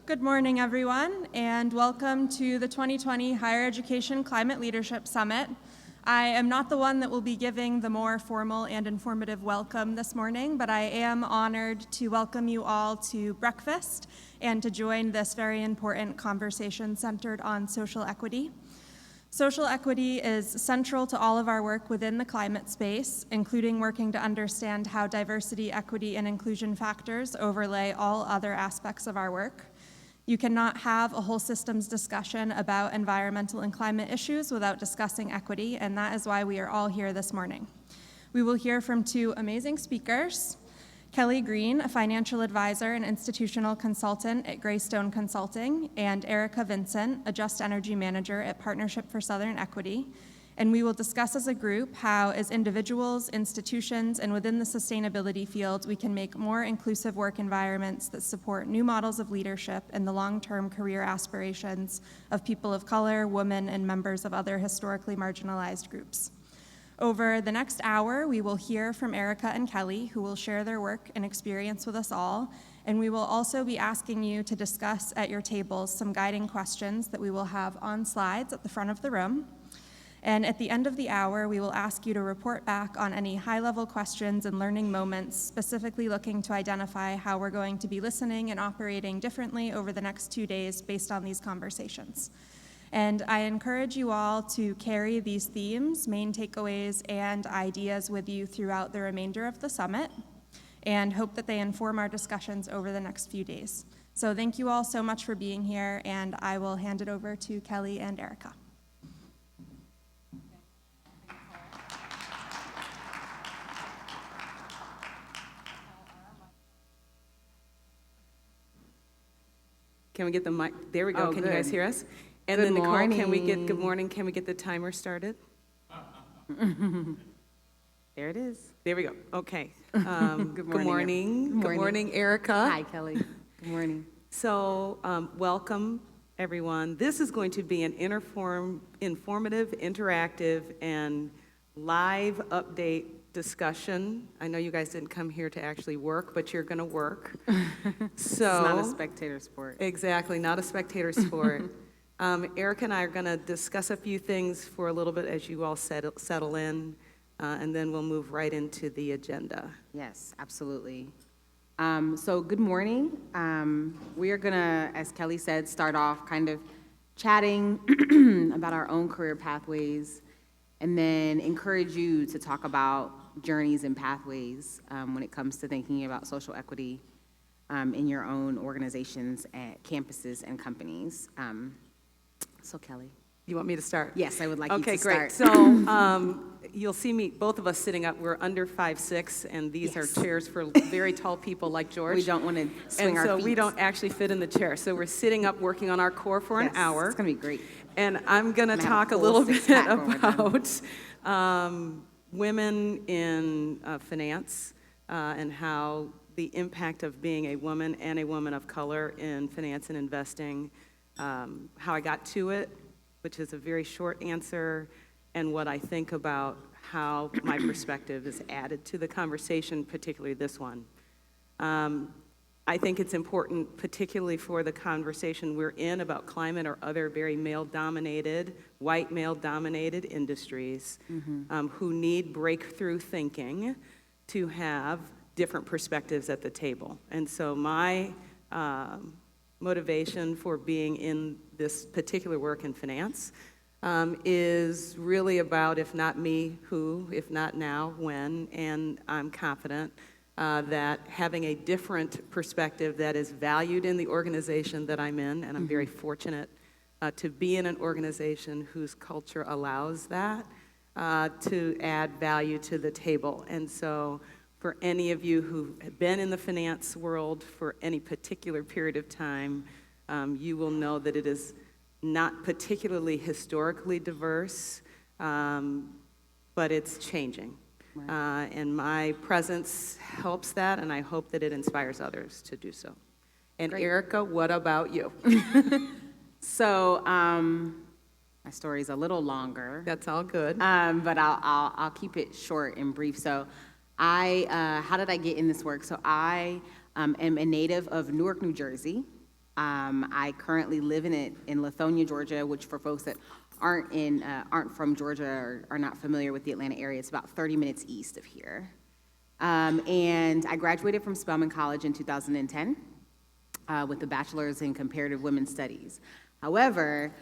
Good morning, everyone, and welcome to the 2020 Higher Education Climate Leadership Summit. I am not the one that will be giving the more formal and informative welcome this morning, but I am honored to welcome you all to breakfast and to join this very important conversation centered on social equity. Social equity is central to all of our work within the climate space, including working to understand how diversity, equity, and inclusion factors overlay all other aspects of our work. You cannot have a whole systems discussion about environmental and climate issues without discussing equity, and that is why we are all here this morning. We will hear from two amazing speakers, Kelly Green, a financial advisor and institutional consultant at Greystone Consulting, and Erica Vincent, a Just Energy manager at Partnership for Southern Equity. And we will discuss as a group how, as individuals, institutions, and within the sustainability field, we can make more inclusive work environments that support new models of leadership and the long-term career aspirations of people of color, women, and members of other historically marginalized groups. Over the next hour, we will hear from Erica and Kelly, who will share their work and experience with us all, and we will also be asking you to discuss at your tables some guiding questions that we will have on slides at the front of the room. And at the end of the hour, we will ask you to report back on any high-level questions and learning moments, specifically looking to identify how we're going to be listening and operating differently over the next 2 days based on these conversations. And I encourage you all to carry these themes, main takeaways, and ideas with you throughout the remainder of the summit, and hope that they inform our discussions over the next few days. So thank you all so much for being here, and I will hand it over to Kelly and Erica. Can we get the mic? There we go. Oh, can good. You guys hear us? And Good then Nicole, morning. good morning, can we get the timer started? There it is. There we go. Okay. Good morning. Good morning. Good morning, Erica. Hi, Kelly. Good morning. So, welcome, everyone. This is going to be an informative, interactive, and live update discussion. I know you guys didn't come here to actually work, but you're going to work. So It's not a spectator sport. Exactly, not a spectator sport. Erica and I are going to discuss a few things for a little bit as you all settle in, and then we'll move right into the agenda. Yes, absolutely. So good morning. We are going to, as Kelly said, start off kind of chatting about our own career pathways, and then encourage you to talk about journeys and pathways when it comes to thinking about social equity in your own organizations, at campuses, and companies. So Kelly. You want me to start? Yes, I would like you to start. Okay, great. So you'll see me, both of us sitting up. We're under 5'6", and these are chairs for very tall people like George. We don't want to swing our feet. And so we don't actually fit in the chair. So we're sitting up working on our core for an hour. It's going to be great. And I'm going to talk a little bit about women in finance and how the impact of being a woman and a woman of color in finance and investing, how I got to it, which is a very short answer, and what I think about how my perspective is added to the conversation, particularly this one. I think it's important, particularly for the conversation we're in about climate or other very male-dominated, white male-dominated industries who need breakthrough thinking to have different perspectives at the table. And so my motivation for being in this particular work in finance is really about, if not me, who, if not now, when, and I'm confident that having a different perspective that is valued in the organization that I'm in, and I'm very fortunate to be in an organization whose culture allows that, to add value to the table. And so for any of you who have been in the finance world for any particular period of time, you will know that it is not particularly historically diverse, but it's changing. Right. And my presence helps that, and I hope that it inspires others to do so. And great. Erica, what about you? So my story is a little longer. That's all good. But I'll keep it short and brief. So how did I get in this work? So I am a native of Newark, New Jersey. I currently live in Lithonia, Georgia, which for folks that aren't from Georgia or are not familiar with the Atlanta area, it's about 30 minutes east of here. And I graduated from Spelman College in 2010 with a bachelor's in comparative women's studies. However,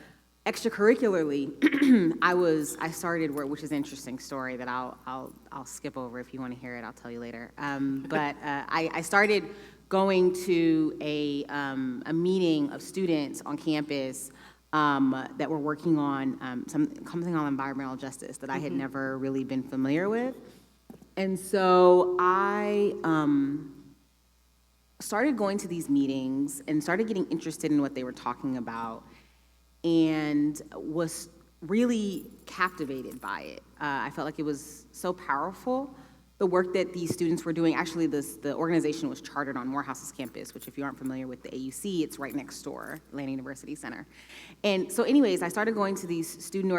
extracurricularly, I started work, which is an interesting story that I'll skip over. If you want to hear it, I'll tell you later. But I started going to a meeting of students on campus that were working on something on environmental justice that I had never really been familiar with. And so I started going to these meetings and started getting interested in what they were talking about, and was really captivated by it. I felt like it was so powerful, the work that these students were doing. Actually, the organization was chartered on Morehouse's campus, which if you aren't familiar with the AUC, it's right next door, Atlanta University Center. And so anyways, I started going to these student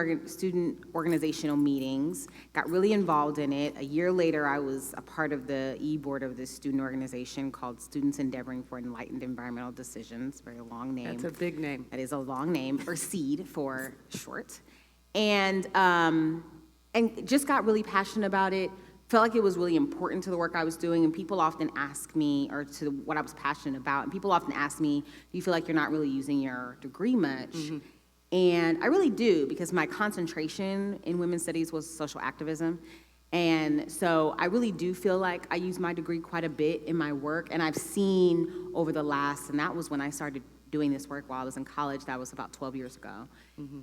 organizational meetings, got really involved in it. A year later, I was a part of the e-board of this student organization called Students Endeavoring for Enlightened Environmental Decisions, very long name. That's a big name. That is a long name, or SEED for short. And just got really passionate about it. Felt like it was really important to the work I was doing, and people often ask me, or to what I was passionate about, and people often ask me, do you feel like you're not really using your degree much? And I really do, because my concentration in women's studies was social activism. And so I really do feel like I use my degree quite a bit in my work, and I've seen over the last, and that was when I started doing this work while I was in college, that was about 12 years ago.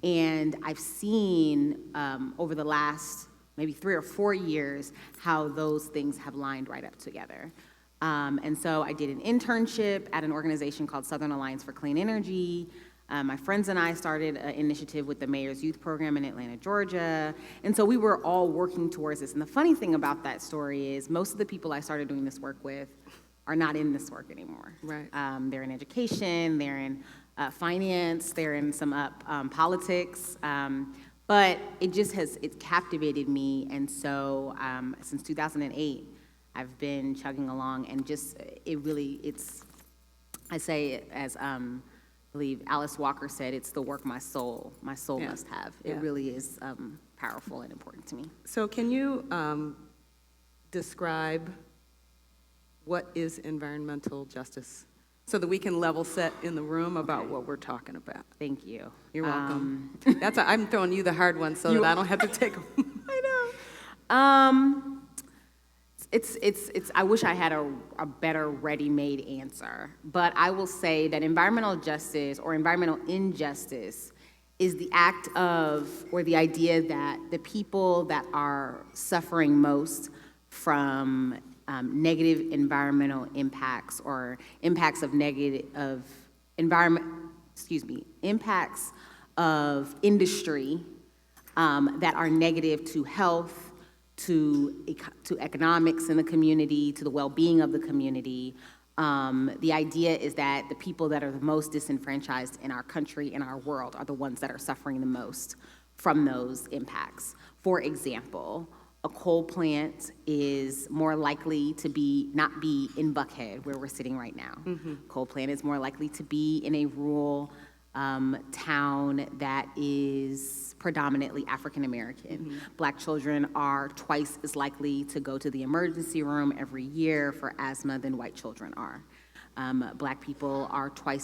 And I've seen over the last maybe 3 or 4 years, how those things have lined right up together. And so I did an internship at an organization called Southern Alliance for Clean Energy. My friends and I started an initiative with the Mayor's Youth Program in Atlanta, Georgia. And so we were all working towards this. And the funny thing about that story is most of the people I started doing this work with are not in this work anymore. Right. They're in education, they're in finance, they're in some politics. But it's captivated me, and so since 2008, I've been chugging along, and I say it as I believe Alice Walker said, it's the work my soul must have. It really is powerful and important to me. So can you describe what is environmental justice, so that we can level set in the room about what we're talking about? Thank you. You're welcome. I'm throwing you the hard one so that I don't have to take them. I know. I wish I had a better ready-made answer, but I will say that environmental justice or environmental injustice is the act of, or the idea that the people that are suffering most from negative environmental impacts, or impacts of impacts of industry that are negative to health, to economics in the community, to the well-being of the community. The idea is that the people that are the most disenfranchised in our country, in our world, are the ones that are suffering the most from those impacts. For example, a coal plant is more likely to not be in Buckhead, where we're sitting right now. Coal plant is more likely to be in a rural town that is predominantly African American. Black children are twice as likely to go to the emergency room every year for asthma than white children are. Black people are I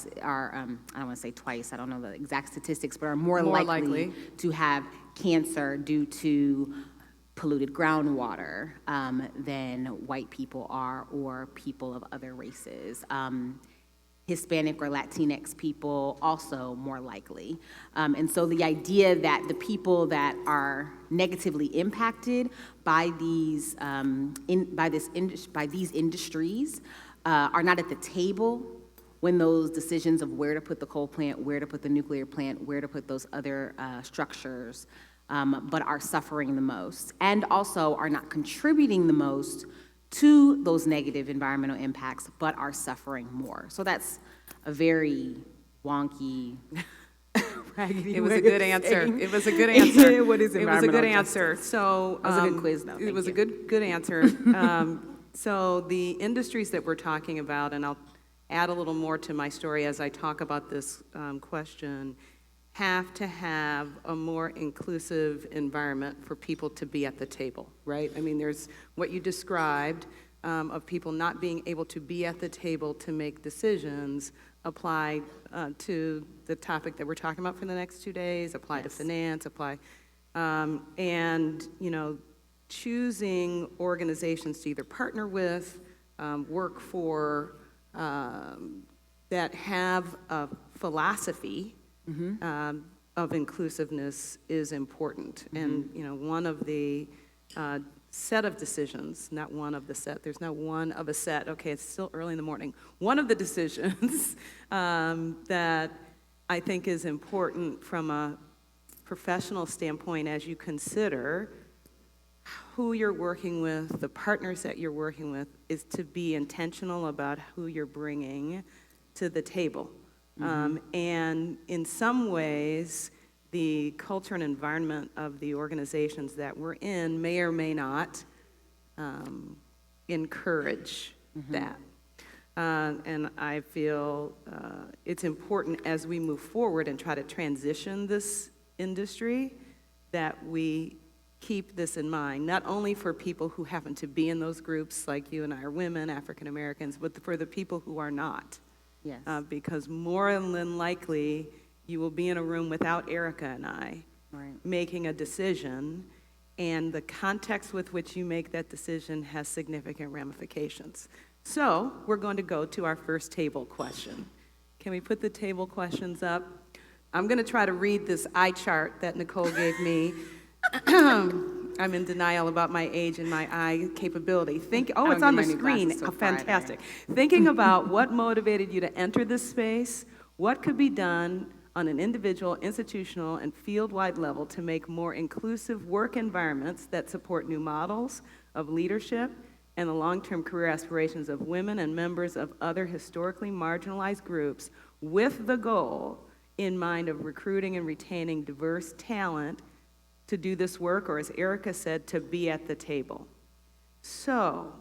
don't want to say twice, I don't know the exact statistics, but are more likely to have cancer due to polluted groundwater than white people are, or people of other races. Hispanic or Latinx people also more likely. And so the idea that the people that are negatively impacted by these industries are not at the table when those decisions of where to put the coal plant, where to put the nuclear plant, where to put those other structures, but are suffering the most, and also are not contributing the most to those negative environmental impacts, but are suffering more. So that's a very wonky, raggedy It was way a good of answer. saying It was a good answer. What is It was a environmental good justice? answer. So That was a good quiz, though. It was Thank a good answer. So the industries that we're talking about, and add a little more to my story as I talk about this question, have to have a more inclusive environment for people to be at the table, right? I mean, there's what you described of people not being able to be at the table to make decisions apply to the topic that we're talking about for the next 2 days, apply to finance, apply, and, you know, choosing organizations to either partner with, work for, that have a philosophy of inclusiveness is important. And, you know, one of the set of decisions, not one of the set, there's not one of a set, okay, it's still early in the morning. One of the decisions that I think is important from a professional standpoint as you consider who you're working with, the partners that you're working with, is to be intentional about who you're bringing to the table. And in some ways, the culture and environment of the organizations that we're in may or may not encourage that. And I feel it's important as we move forward and try to transition this industry that we keep this in mind, not only for people who happen to be in those groups, like you and I are women, African Americans, but for the people who are not. Yes. Because more than likely, you will be in a room without Erica and I making a decision, and the context with which you make that decision has significant ramifications. So we're going to go to our first table question. Can we put the table questions up? I'm going to try to read this eye chart that Nicole gave me. I'm in denial about my age and my eye capability. Oh, it's on the screen. Oh, fantastic. Thinking about what motivated you to enter this space, what could be done on an individual, institutional, and field-wide level to make more inclusive work environments that support new models of leadership and the long-term career aspirations of women and members of other historically marginalized groups, with the goal in mind of recruiting and retaining diverse talent to do this work, or as Erica said, to be at the table. So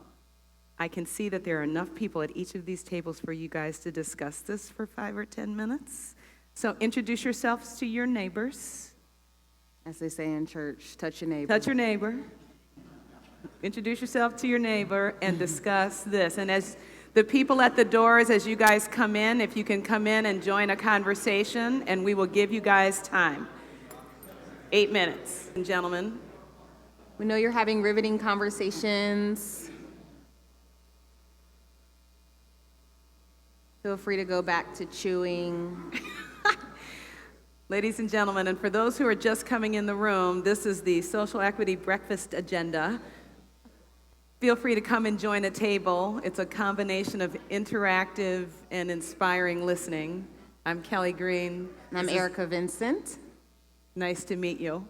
I can see that there are enough people at each of these tables for you guys to discuss this for 5 or 10 minutes. So introduce yourselves to your neighbors. As they say in church, touch your neighbor. Touch your neighbor. Introduce yourself to your neighbor and discuss this. And as the people at the doors, as you guys come in, if you can come in and join a conversation, and we will give you guys time. 8 minutes, gentlemen. We know you're having riveting conversations. Feel free to go back to chewing. Ladies and gentlemen, and for those who are just coming in the room, this is the Social Equity Breakfast Agenda. Feel free to come and join a table. It's a combination of interactive and inspiring listening. I'm Kelly Green. And I'm Erica Vincent. Nice to meet you.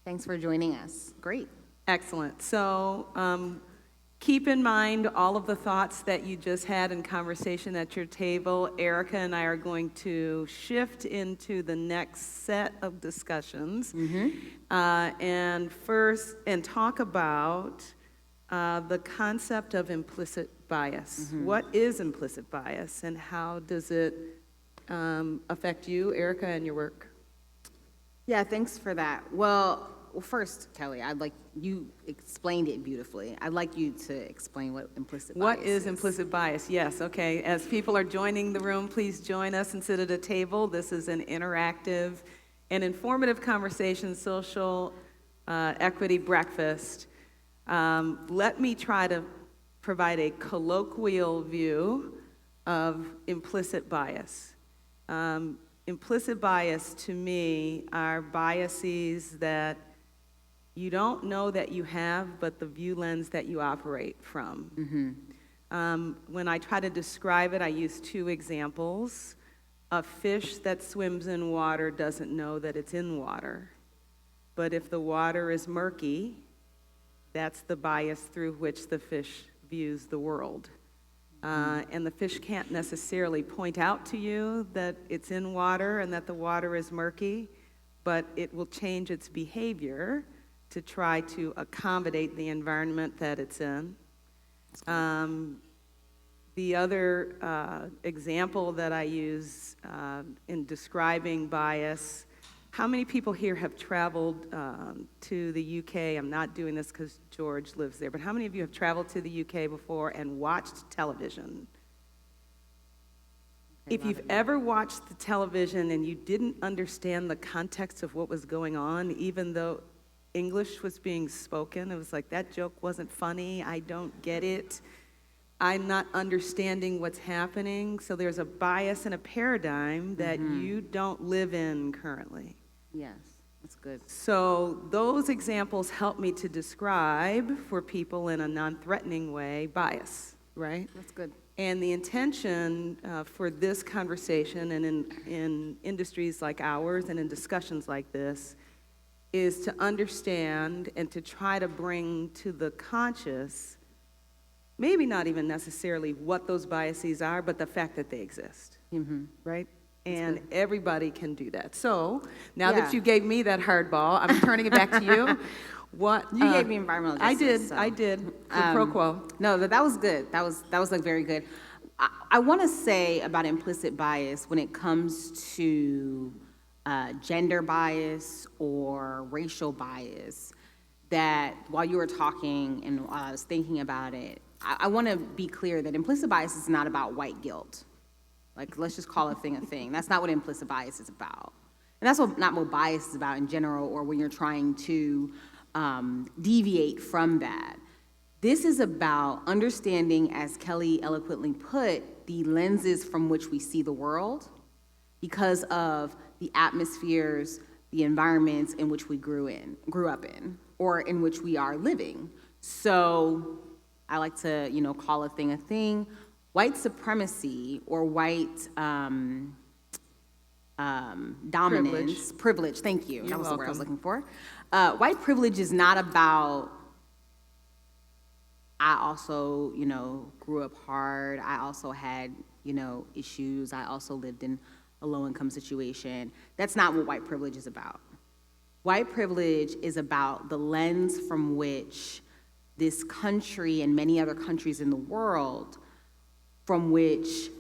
Thanks for joining us. Great. Excellent. So keep in mind all of the thoughts that you just had in conversation at your table. Erica and I are going to shift into the next set of discussions and talk about the concept of implicit bias. What is implicit bias, and how does it affect you, Erica, and your work? Yeah, thanks for that. Well, first, Kelly, you explained it beautifully. I'd like you to explain what implicit bias is. What is implicit bias? Yes, okay. As people are joining the room, please join us and sit at a table. This is an interactive and informative conversation, social equity breakfast. Let me try to provide a colloquial view of implicit bias. Implicit bias, to me, are biases that you don't know that you have, but the view lens that you operate from. When I try to describe it, I use 2 examples. A fish that swims in water doesn't know that it's in water. But if the water is murky, that's the bias through which the fish views the world. And the fish can't necessarily point out to you that it's in water and that the water is murky, but it will change its behavior to try to accommodate the environment that it's in. The other example that I use in describing bias, how many people here have traveled to the UK? I'm not doing this because George lives there, but how many of you have traveled to the UK before and watched television? If you've ever watched the television and you didn't understand the context of what was going on, even though English was being spoken, it was like, that joke wasn't funny, I don't get it, I'm not understanding what's happening. So there's a bias and a paradigm that you don't live in currently. Yes, that's good. So those examples help me to describe for people in a non-threatening way bias, right? That's good. And the intention for this conversation and in industries like ours and in discussions like this is to understand and to try to bring to the conscious, maybe not even necessarily what those biases are, but the fact that they exist, right? And everybody can do that. So now that you gave me that hard ball, I'm turning it back to you. What You gave me environmental justice. I did. Quid pro quo. No, that was good. That was like very good. I want to say about implicit bias when it comes to gender bias or racial bias, that while you were talking and while I was thinking about it, I want to be clear that implicit bias is not about white guilt. Like, let's just call a thing a thing. That's not what implicit bias is about. And that's not what bias is about in general, or when you're trying to deviate from that. This is about understanding, as Kelly eloquently put, the lenses from which we see the world because of the atmospheres, the environments in which we grew up in, or in which we are living. So I like to, call a thing a thing. White supremacy or white dominance, privilege, thank you. That was the word I was looking for. White privilege is not about, I also, grew up hard. I also had, issues. I also lived in a low-income situation. That's not what white privilege is about. White privilege is about the lens from which this country and many other countries in the world, from which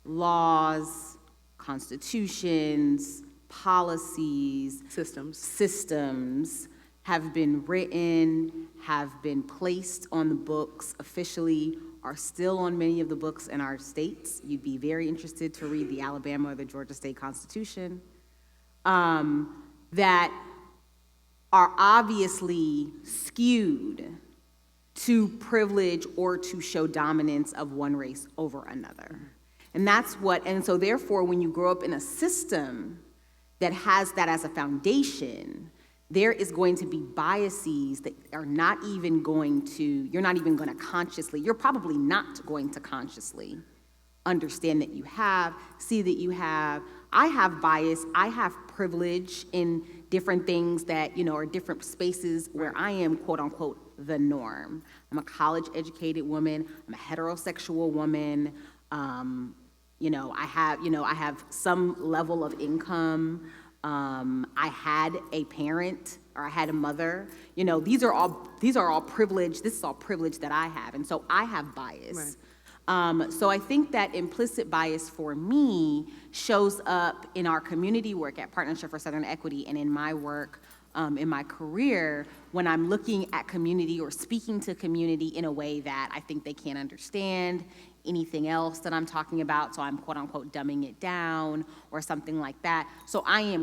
laws, constitutions, policies, systems have been written, have been placed on the books officially, are still on many of the books in our states. You'd be very interested to read the Alabama or the Georgia State Constitution, that are obviously skewed to privilege or to show dominance of one race over another. And so therefore, when you grow up in a system that has that as a foundation, there is going to be biases that are not even going to, you're probably not going to consciously understand that you have, see that you have. I have bias, I have privilege in different things that, are different spaces where I am, quote unquote, the norm. I'm a college-educated woman, I'm a heterosexual woman, I have some level of income, I had a parent or I had a mother. These are all privilege. This is all privilege that I have, and so I have bias. Right. So I think that implicit bias for me shows up in our community work at Partnership for Southern Equity and in my work in my career when I'm looking at community or speaking to community in a way that I think they can't understand anything else that I'm talking about, so I'm quote unquote dumbing it down or something like that. So I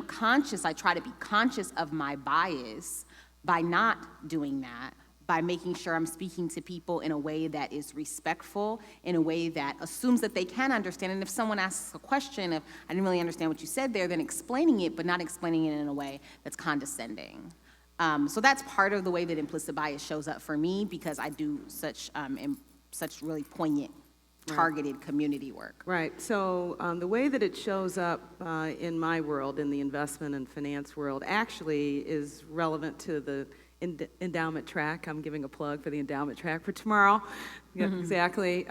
try to be conscious of my bias by not doing that, by making sure I'm speaking to people in a way that is respectful, in a way that assumes that they can understand. And if someone asks a question of, I didn't really understand what you said there, then explaining it, but not explaining it in a way that's condescending. So that's part of the way that implicit bias shows up for me, because I do such really poignant, targeted community work. Right. So the way that it shows up in my world, in the investment and finance world, actually is relevant to the endowment track. I'm giving a plug for the endowment track for tomorrow. Yeah, exactly.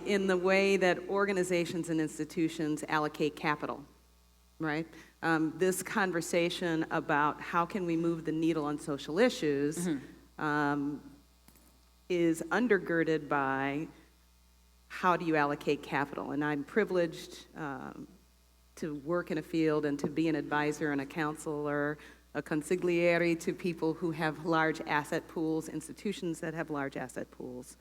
In the way that organizations and institutions allocate capital, right? This conversation about how can we move the needle on social issues is undergirded by how do you allocate capital? And I'm privileged to work in a field and to be an advisor and a counselor, a consigliere to people who have large asset pools, institutions that have large asset pools.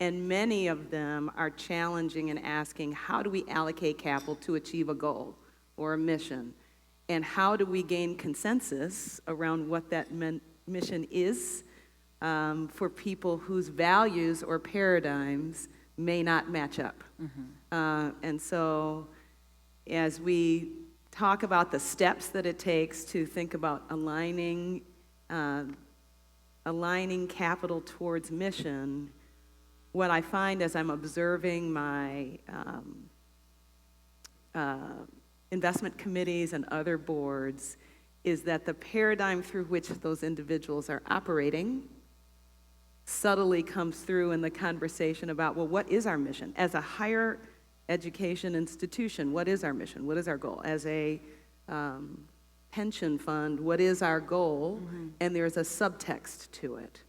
And many of them are challenging and asking, how do we allocate capital to achieve a goal or a mission? And how do we gain consensus around what that mission is for people whose values or paradigms may not match up? And so as we talk about the steps that it takes to think about aligning capital towards mission, what I find as I'm observing my investment committees and other boards is that the paradigm through which those individuals are operating subtly comes through in the conversation about, well, what is our mission? As a higher education institution, what is our mission? What is our goal? As a pension fund, what is our goal? And there's a subtext to it.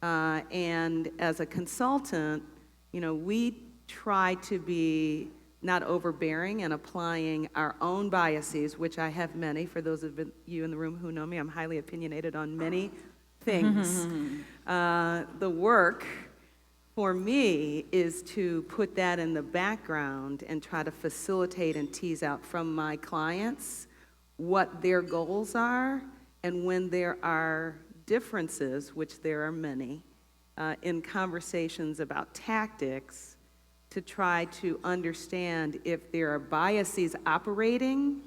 And as a consultant, we try to be not overbearing and applying our own biases, which I have many. For those of you in the room who know me, I'm highly opinionated on many things. The work for me is to put that in the background and try to facilitate and tease out from my clients what their goals are, and when there are differences, which there are many, in conversations about tactics, to try to understand if there are biases operating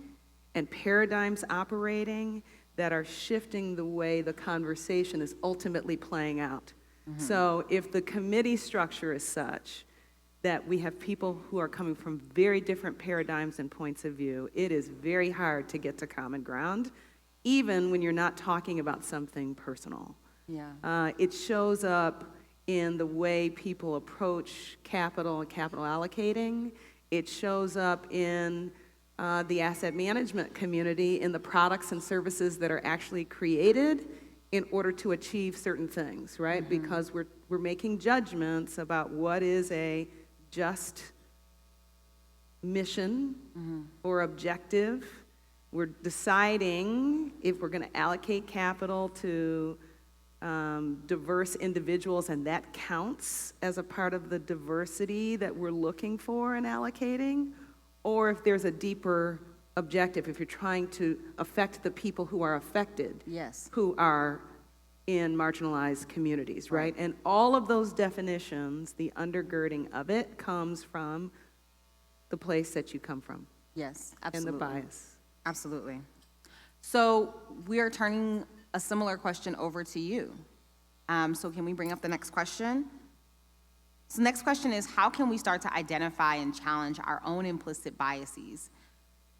and paradigms operating that are shifting the way the conversation is ultimately playing out. So if the committee structure is such that we have people who are coming from very different paradigms and points of view, it is very hard to get to common ground, even when you're not talking about something personal. It shows up in the way people approach capital and capital allocating. It shows up in the asset management community, in the products and services that are actually created in order to achieve certain things, right? Because we're making judgments about what is a just mission or objective. We're deciding if we're going to allocate capital to diverse individuals, and that counts as a part of the diversity that we're looking for in allocating, or if there's a deeper objective, if you're trying to affect the people who are affected, who are in marginalized communities, right? And all of those definitions, the undergirding of it comes from the place that you come from. Yes, absolutely. And the bias. Absolutely. So we are turning a similar question over to you. So can we bring up the next question? So the next question is, how can we start to identify and challenge our own implicit biases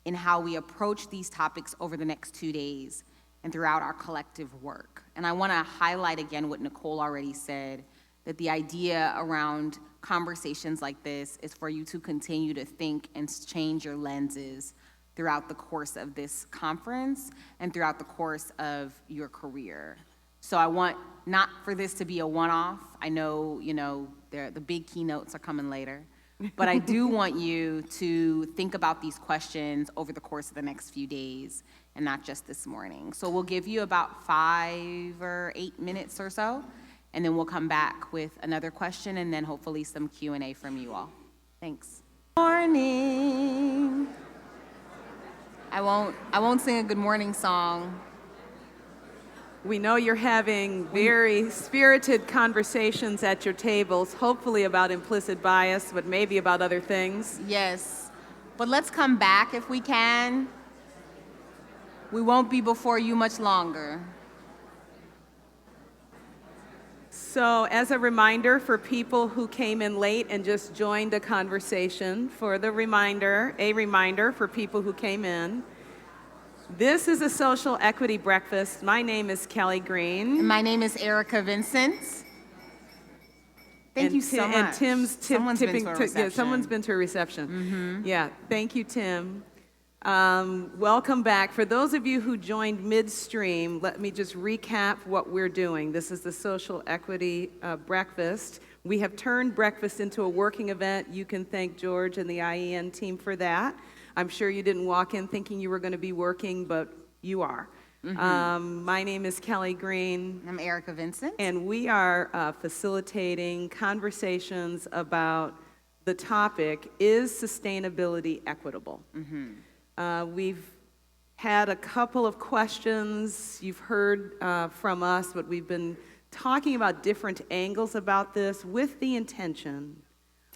in how we approach these topics over the next 2 days and throughout our collective work? And I want to highlight again what Nicole already said, that the idea around conversations like this is for you to continue to think and change your lenses throughout the course of this conference and throughout the course of your career. So I want not for this to be a one-off. I know, the big keynotes are coming later, but I do want you to think about these questions over the course of the next few days and not just this morning. So we'll give you about 5 or 8 minutes or so, and then we'll come back with another question and then hopefully some Q&A from you all. Thanks. Morning. I won't sing a good morning song. We know you're having very spirited conversations at your tables, hopefully about implicit bias, but maybe about other things. Yes, but let's come back if we can. We won't be before you much longer. So as a reminder for people who came in late and just joined the conversation, a reminder for people who came in, this is a social equity breakfast. My name is Kelly Green. And my name is Erica Vincent. Thank you so much. And Tim's Someone's been to a reception. Yeah, someone's been to a reception. Yeah, thank you, Tim. Welcome back. For those of you who joined midstream, let me just recap what we're doing. This is the social equity breakfast. We have turned breakfast into a working event. You can thank George and the IEN team for that. I'm sure you didn't walk in thinking you were going to be working, but you are. My name is Kelly Green. I'm Erica Vincent. And we are facilitating conversations about the topic, is sustainability equitable? We've had a couple of questions. You've heard from us, but we've been talking about different angles about this with the intention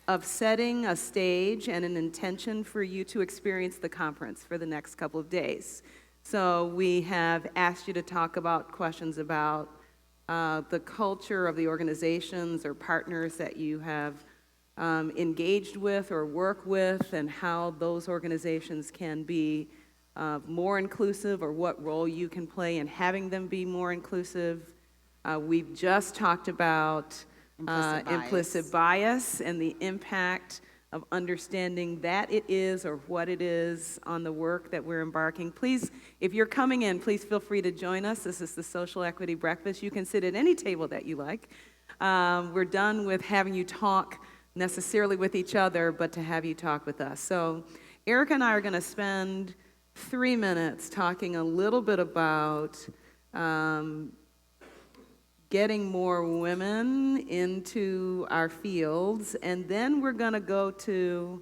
of setting a stage and an intention for you to experience the conference for the next couple of days. So we have asked you to talk about questions about the culture of the organizations or partners that you have engaged with or work with, and how those organizations can be more inclusive, or what role you can play in having them be more inclusive. We've just talked about implicit bias and the impact of understanding that it is, or what it is, on the work that we're embarking. Please, if you're coming in, please feel free to join us. This is the Social Equity Breakfast. You can sit at any table that you like. We're done with having you talk necessarily with each other, but to have you talk with us. So Erica and I are going to spend 3 minutes talking a little bit about getting more women into our fields, and then we're going to go to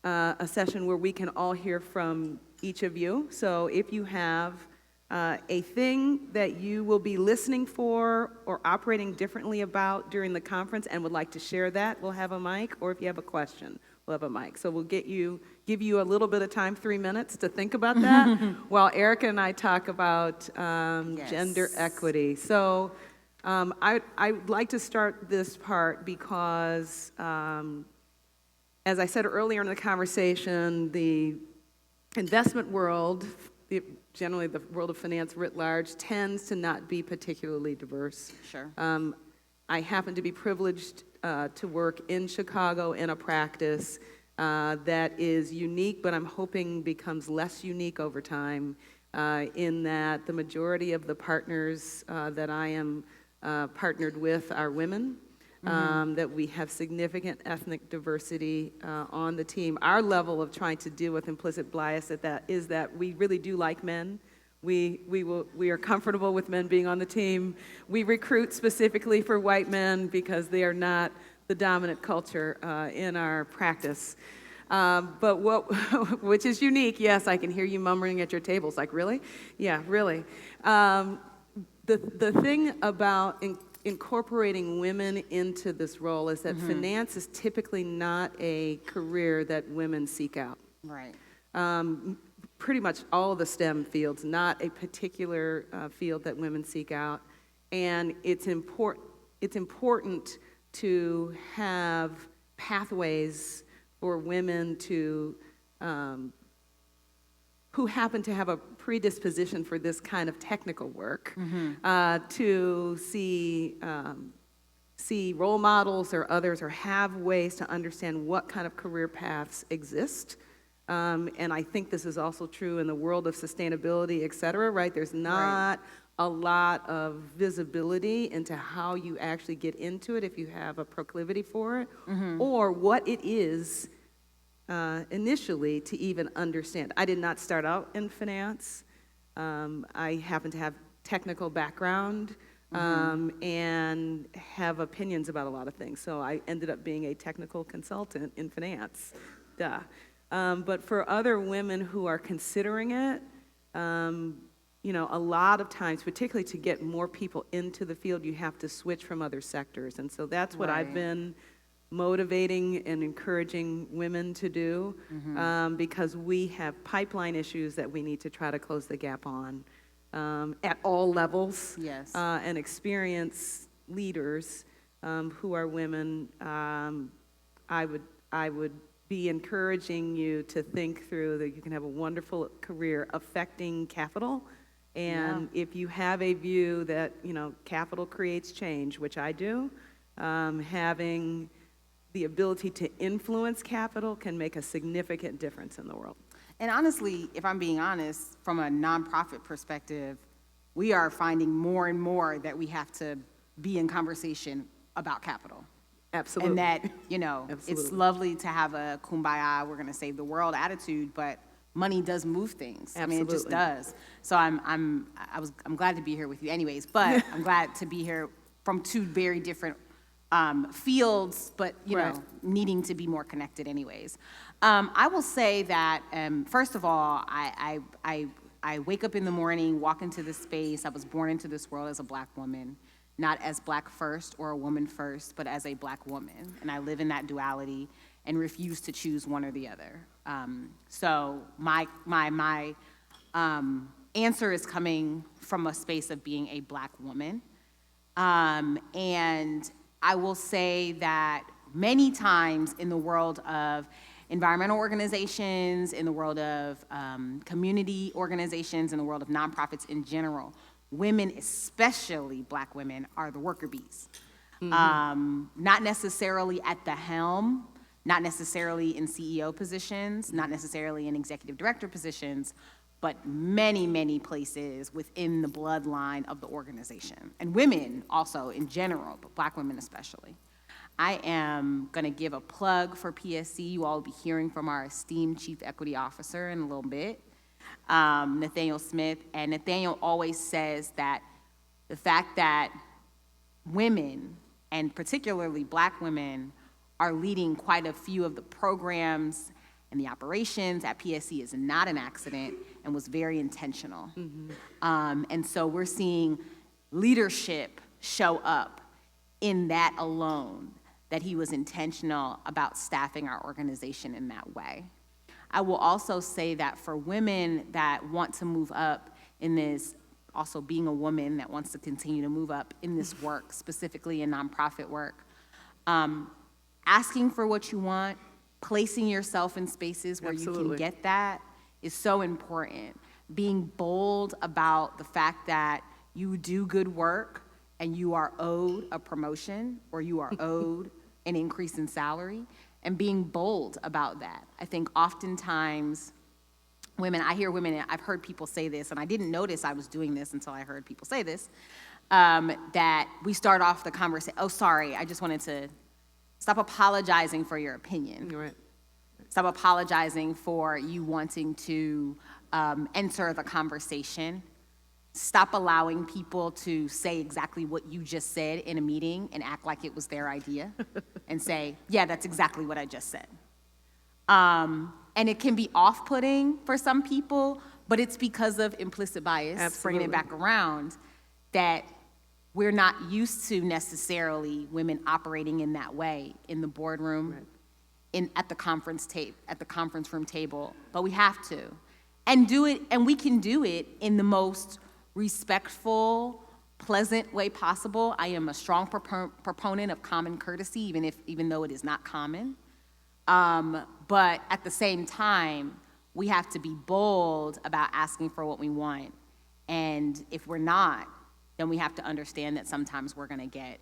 a session where we can all hear from each of you. So if you have a thing that you will be listening for or operating differently about during the conference and would like to share that, we'll have a mic. Or if you have a question, we'll have a mic. So we'll give you a little bit of time, 3 minutes, to think about that while Erica and I talk about gender equity. So I'd like to start this part because, as I said earlier in the conversation, the investment world, generally the world of finance writ large, tends to not be particularly diverse. Sure. I happen to be privileged to work in Chicago in a practice that is unique, but I'm hoping becomes less unique over time, in that the majority of the partners that I am partnered with are women. That we have significant ethnic diversity on the team. Our level of trying to deal with implicit bias is that we really do like men. We are comfortable with men being on the team. We recruit specifically for white men because they are not the dominant culture in our practice. But which is unique. Yes, I can hear you murmuring at your tables, like, really? Yeah, really. The thing about incorporating women into this role is that finance is typically not a career that women seek out. Right. Pretty much all of the STEM fields, not a particular field that women seek out. And it's important to have pathways for women to who happen to have a predisposition for this kind of technical work, to see role models or others, or have ways to understand what kind of career paths exist. And I think this is also true in the world of sustainability, et cetera, right? There's not a lot of visibility into how you actually get into it if you have a proclivity for it, or what it is initially to even understand. I did not start out in finance. I happen to have technical background and have opinions about a lot of things. So I ended up being a technical consultant in finance. Duh. But for other women who are considering it, a lot of times, particularly to get more people into the field, you have to switch from other sectors. And so that's what I've been motivating and encouraging women to do, because we have pipeline issues that we need to try to close the gap on at all levels. Yes. And experience leaders who are women. I would be encouraging you to think through that you can have a wonderful career affecting capital. And if you have a view that, capital creates change, which I do, having the ability to influence capital can make a significant difference in the world. And honestly, if I'm being honest, from a nonprofit perspective, we are finding more and more that we have to be in conversation about capital. Absolutely. And that, it's Absolutely. lovely to have a kumbaya, we're gonna save the world attitude, but money does move things. I mean, it just Absolutely. does. So I'm glad to be here with you anyways, but I'm glad to be here from two very different fields, but, Right. needing to be more connected anyways. I will say that, first of all, I wake up in the morning, walk into this space. I was born into this world as a Black woman, not as Black first or a woman first, but as a Black woman. And I live in that duality and refuse to choose one or the other. So my answer is coming from a space of being a Black woman. And I will say that many times in the world of environmental organizations, in the world of community organizations, in the world of nonprofits in general, women, especially Black women, are the worker bees. Not necessarily at the helm, not necessarily in CEO positions, not necessarily in executive director positions, but many, many places within the bloodline of the organization. And women also in general, but Black women especially. I am going to give a plug for PSC. You all will be hearing from our esteemed Chief Equity Officer in a little bit, Nathaniel Smith. And Nathaniel always says that the fact that women, and particularly Black women, are leading quite a few of the programs and the operations at PSC is not an accident and was very intentional. And so we're seeing leadership show up in that alone, that he was intentional about staffing our organization in that way. I will also say that for women that want to move up in this, also being a woman that wants to continue to move up in this work, specifically in nonprofit work, asking for what you want, placing yourself in spaces where Absolutely. you can get that is so important. Being bold about the fact that you do good work and you are owed a promotion or you are owed an increase in salary, and being bold about that. I think oftentimes I hear women, I've heard people say this, and I didn't notice I was doing this until I heard people say this, that we start off the conversation, oh, sorry, I just wanted to stop apologizing for your opinion. Right. Stop apologizing for you wanting to enter the conversation. Stop allowing people to say exactly what you just said in a meeting and act like it was their idea and say, yeah, that's exactly what I just said. And it can be off-putting for some people, but it's because of implicit bias, Absolutely. bringing it back around, that we're not used to necessarily women operating in that way in the boardroom, Right. at the conference room table, but we have to. And do it, and we can do it in the most respectful, pleasant way possible. I am a strong proponent of common courtesy, even though it is not common. But at the same time, we have to be bold about asking for what we want. And if we're not, then we have to understand that sometimes we're gonna get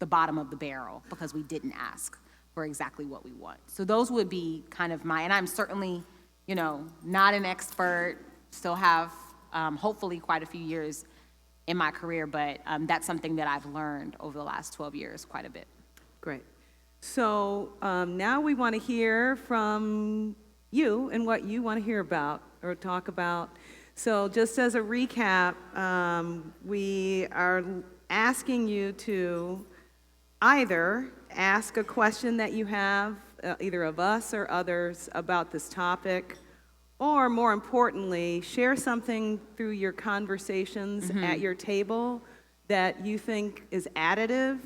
the bottom of the barrel because we didn't ask for exactly what we want. So those would be kind of and I'm certainly, not an expert, still have hopefully quite a few years in my career, but that's something that I've learned over the last 12 years quite a bit. Great. So now we want to hear from you and what you want to hear about or talk about. So just as a recap, we are asking you to either ask a question that you have, either of us or others, about this topic, or more importantly, share something through your conversations at your table that you think is additive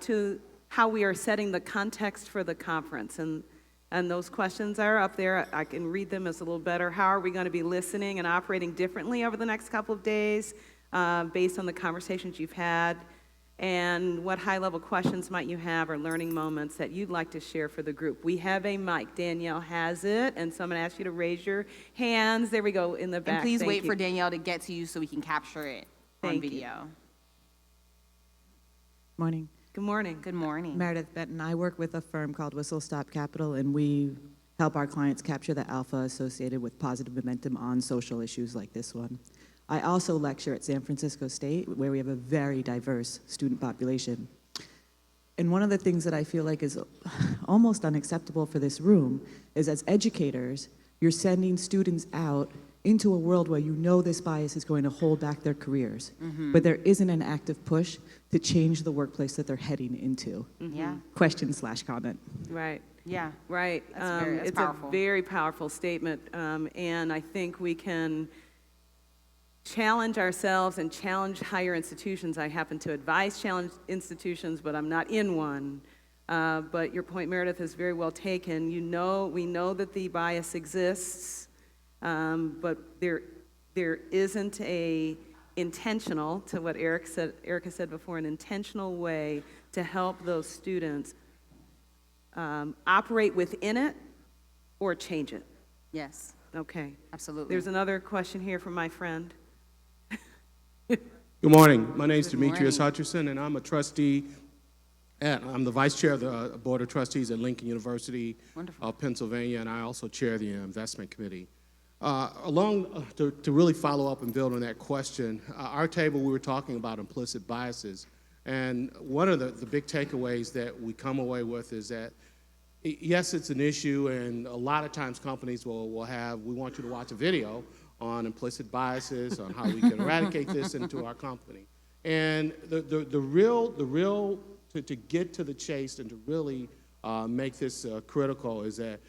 to how we are setting the context for the conference. And those questions are up there. I can read them as a little better. How are we going to be listening and operating differently over the next couple of days based on the conversations you've had? And what high-level questions might you have or learning moments that you'd like to share for the group? We have a mic. Danielle has it, and so I'm going to ask you to raise your hands. There we go, in the back. And please Thank wait you. for Danielle to get to you so we can capture it on Thank you. video. Morning. Good morning. Good morning. Meredith Benton. I work with a firm called Whistle Stop Capital, and we help our clients capture the alpha associated with positive momentum on social issues like this one. I also lecture at San Francisco State, where we have a very diverse student population. And one of the things that I feel like is almost unacceptable for this room is, as educators, you're sending students out into a world where you know this bias is going to hold back their careers. But there isn't an active push to change the workplace that they're heading into. Yeah, Question/comment. Right. yeah. Right. That's It's powerful. a very powerful statement, and I think we can challenge ourselves and challenge higher institutions. I happen to advise challenge institutions, but I'm not in one. But your point, Meredith, is very well taken. We know that the bias exists, but there isn't a intentional, to what Erica said before, an intentional way to help those students operate within it or change it. Yes, Okay. absolutely. There's another question here from my friend. Good morning. My name is Good Demetrius morning. Hutcherson, and I'm a trustee. I'm the vice chair of the Board of Trustees at Lincoln University of Pennsylvania, and I also chair the investment committee. To really follow up and build on that question, our table, we were talking about implicit biases, and one of the big takeaways that we come away with is that, yes, it's an issue, and a lot of times companies will have, we want you to watch a video on implicit biases, on how we can eradicate this into our company. And the real to get to the chase and to really make this critical is that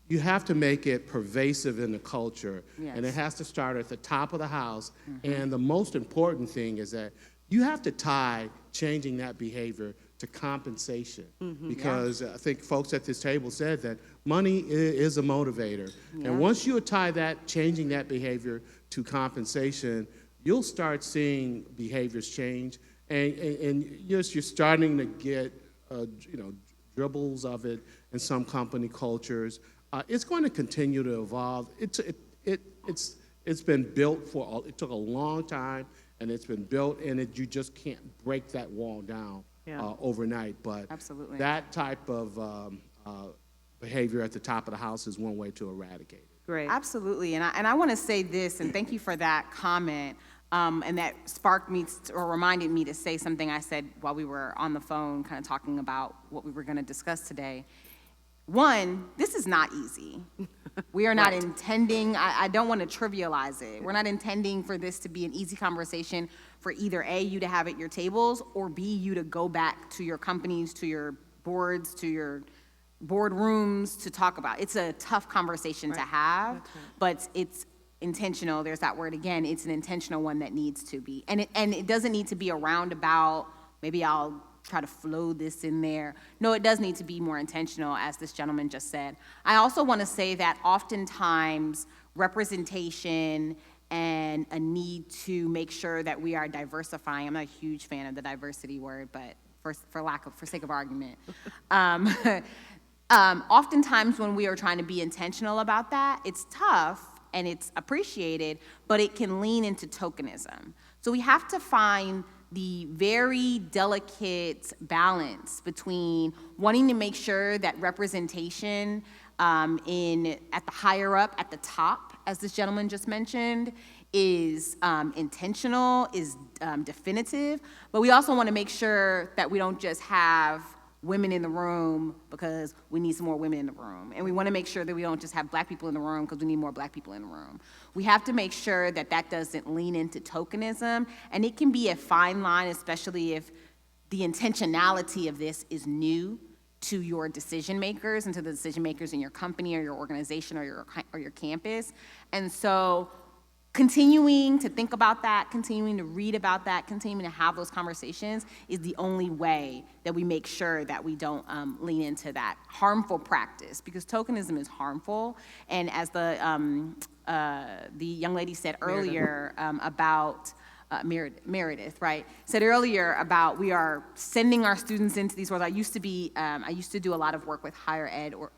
you have to make it pervasive in the culture, Yes. and it has to start at the top of the house. And the most important thing is that you have to tie changing that behavior to compensation, because I think folks at this table said that money is a motivator. Yeah. And once you tie that, changing that behavior to compensation, you'll start seeing behaviors change, and you're starting to get dribbles of it in some company cultures. It's going to continue to evolve. It's been built it took a long time, and it's been built, and you just can't break that wall down overnight. But Absolutely. that type of behavior at the top of the house is one way to eradicate it. Great. Absolutely, and I want to say this, and thank you for that comment, and that sparked me or reminded me to say something I said while we were on the phone, kind of talking about what we were going to discuss today. One, this is not easy. We are not intending, I don't want to trivialize it. We're not intending for this to be an easy conversation for either A, you to have at your tables, or B, you to go back to your companies, to your boards, to your boardrooms to talk about. It's a tough conversation to have, but it's intentional. There's that word again. It's an intentional one that needs to be. And it doesn't need to be a roundabout, maybe I'll try to flow this in there. No, it does need to be more intentional, as this gentleman just said. I also want to say that oftentimes representation and a need to make sure that we are diversifying. I'm not a huge fan of the diversity word, but for sake of argument. Oftentimes when we are trying to be intentional about that, it's tough and it's appreciated, but it can lean into tokenism. So we have to find the very delicate balance between wanting to make sure that representation at the higher up, at the top, as this gentleman just mentioned, is intentional, is definitive, but we also want to make sure that we don't just have women in the room because we need some more women in the room. And we want to make sure that we don't just have black people in the room because we need more black people in the room. We have to make sure that that doesn't lean into tokenism, and it can be a fine line, especially if the intentionality of this is new to your decision makers and to the decision makers in your company or your organization or your campus. And so continuing to think about that, continuing to read about that, continuing to have those conversations is the only way that we make sure that we don't lean into that harmful practice, because tokenism is harmful. And as the young lady said earlier about Meredith, right, said earlier about we are sending our students into these worlds. I used to do a lot of work with higher ed or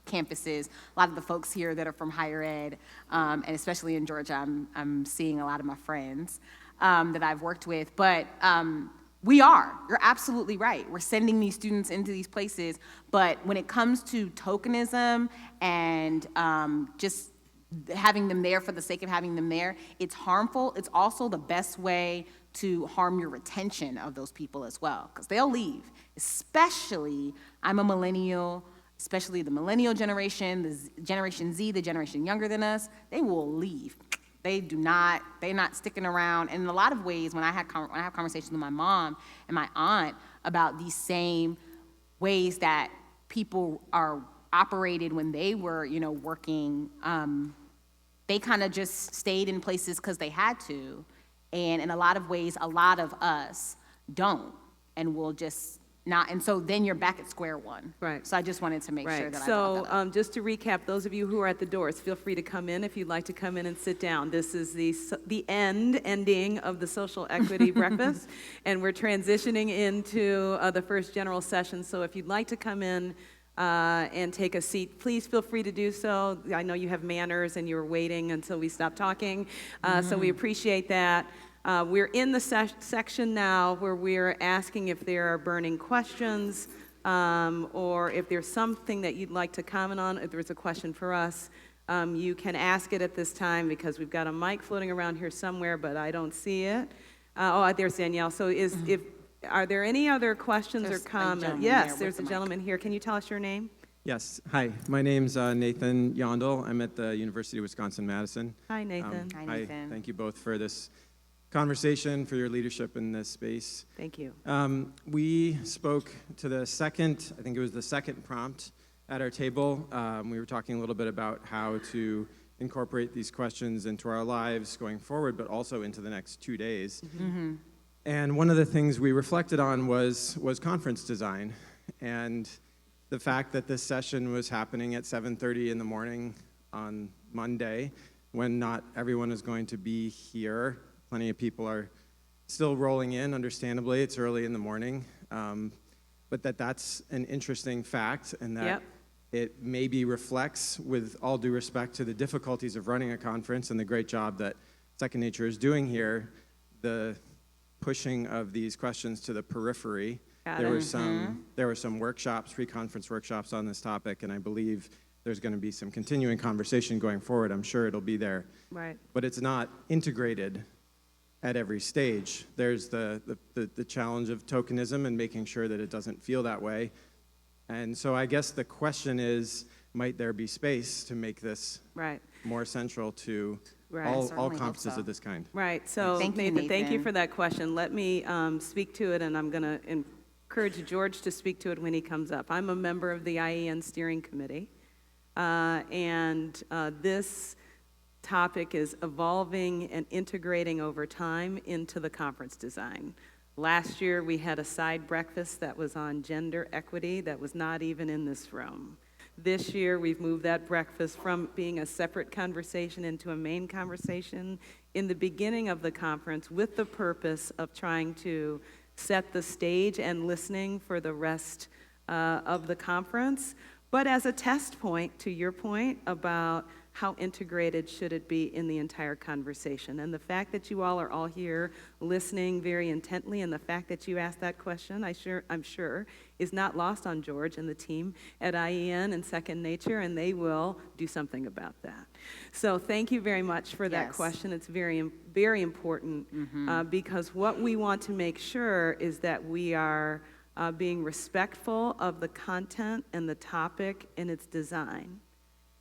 campuses. A lot of the folks here that are from higher ed, and especially in Georgia, I'm seeing a lot of my friends that I've worked with. But you're absolutely right. We're sending these students into these places, but when it comes to tokenism and just having them there for the sake of having them there, it's harmful. It's also the best way to harm your retention of those people as well, because they'll leave. Especially, I'm a millennial, especially the millennial generation, the Generation Z, the generation younger than us, they will leave. They're not sticking around. And in a lot of ways, when I have conversations with my mom and my aunt about these same ways that people are operated when they were, working, they kind of just stayed in places because they had to. And in a lot of ways, a lot of us don't, and will just not. And so then you're back at square one. Right. So I just wanted to make sure that I so, brought that up. just to recap, those of you who are at the doors, feel free to come in if you'd like to come in and sit down. This is the ending of the social equity breakfast, and we're transitioning into the first general session. So if you'd like to come in and take a seat, please feel free to do so. I know you have manners and you're waiting until we stop talking, so we appreciate that. We're in the section now where we're asking if there are burning questions or if there's something that you'd like to comment on. If there's a question for us, you can ask it at this time because we've got a mic floating around here somewhere, but I don't see it. There's Danielle. So are there any other questions or comments? Yes, there's a gentleman here. Can you tell us your name? Yes. Hi, my name's Nathan Yondel. I'm at the University of Wisconsin-Madison. Hi, Nathan. Hi, Nathan. Thank you both for this conversation, for your leadership in this space. Thank you. We spoke to the second prompt at our table. We were talking a little bit about how to incorporate these questions into our lives going forward, but also into the next 2 days. Mm-hmm. And one of the things we reflected on was conference design, and the fact that this session was happening at 7:30 in the morning on Monday, when not everyone is going to be here. Plenty of people are still rolling in, understandably. It's early in the morning. But that's an interesting fact, and that it maybe reflects, with all due respect to the difficulties of running a conference and the great job that Second Nature is doing here, the pushing of these questions to the periphery. There were some workshops, pre-conference workshops on this topic, and I believe there's going to be some continuing conversation going forward. I'm sure it'll be there. Right. But it's not integrated at every stage. There's the challenge of tokenism and making sure that it doesn't feel that way. And so I guess the question is, might there be space to make this more central to all conferences of this kind? Right. So, Nathan, thank you for that question. Let me speak to it, and I'm going to encourage George to speak to it when he comes up. I'm a member of the IEN Steering Committee, and this topic is evolving and integrating over time into the conference design. Last year, we had a side breakfast that was on gender equity that was not even in this room. This year, we've moved that breakfast from being a separate conversation into a main conversation in the beginning of the conference with the purpose of trying to set the stage and listening for the rest of the conference. But as a test point, to your point about how integrated should it be in the entire conversation. And the fact that you all are all here listening very intently, and the fact that you asked that question, I'm sure, is not lost on George and the team at IEN and Second Nature, and they will do something about that. So thank you very much for that question. It's very, very important because what we want to make sure is that we are being respectful of the content and the topic and its design,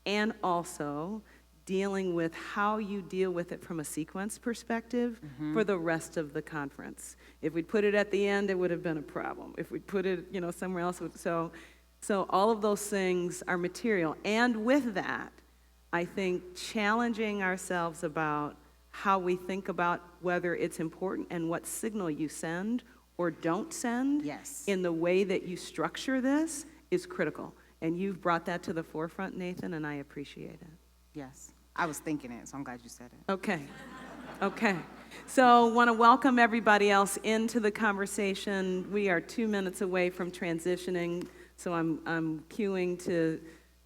and also dealing with how you deal with it from a sequence perspective for the rest of the conference. If we put it at the end, it would have been a problem. If we put it, somewhere else, so all of those things are material. And with that, I think challenging ourselves about how we think about whether it's important and what signal you send or don't send in the way that you structure this is critical. And you've brought that to the forefront, Nathan, and I appreciate it. Yes, I was thinking it, so I'm glad you said it. Okay. So want to welcome everybody else into the conversation. We are 2 minutes away from transitioning, so I'm cueing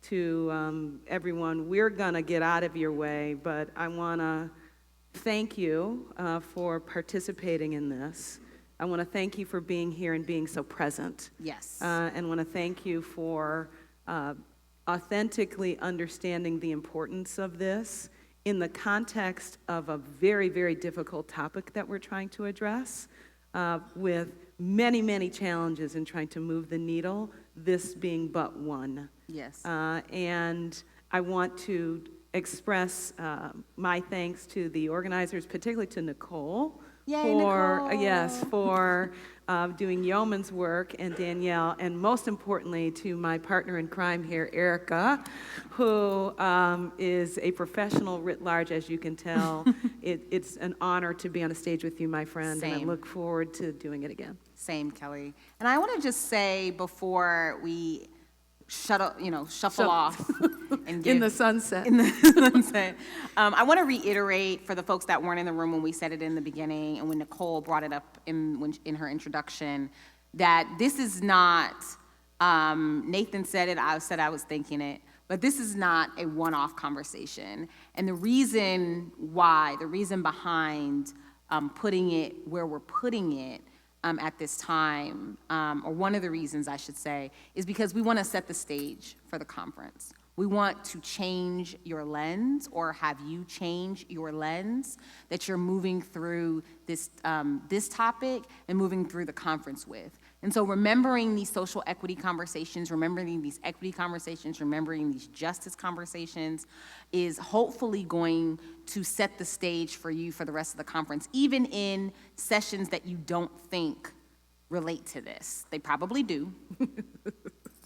to everyone. We're going to get out of your way, but I want to thank you for participating in this. I want to thank you for being here and being so present. Yes. And want to thank you for authentically understanding the importance of this in the context of a very, very difficult topic that we're trying to address, with many, many challenges in trying to move the needle, this being but one. Yes. And I want to express my thanks to the organizers, particularly to Nicole, Yay, for Nicole. Yes, for doing yeoman's work, and Danielle, and most importantly to my partner in crime here, Erica, who is a professional writ large, as you can tell. It's an honor to be on a stage with you, my friend, and I Same. look forward to doing it again. Same, Kelly. And I want to just say before we shuffle off and give, In the sunset. in the sunset. I want to reiterate for the folks that weren't in the room when we said it in the beginning and when Nicole brought it up in her introduction, that this is not, Nathan said it, I said I was thinking it, but this is not a one-off conversation. And the reason behind putting it where we're putting it at this time, or one of the reasons I should say, is because we want to set the stage for the conference. We want to change your lens, or have you change your lens that you're moving through this, this topic and moving through the conference with. And so remembering these social equity conversations, remembering these equity conversations, remembering these justice conversations is hopefully going to set the stage for you for the rest of the conference, even in sessions that you don't think relate to this. They probably do.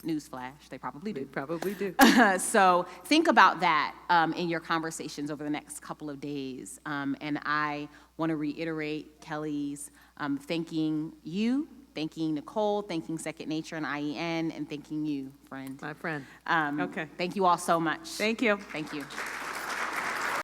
Newsflash, they probably do. They probably do. So think about that in your conversations over the next couple of days. And I want to reiterate Kelly's thanking you, thanking Nicole, thanking Second Nature and IEN, and thanking you, friend. My friend. Okay. Thank you all so much. Thank you. Thank you.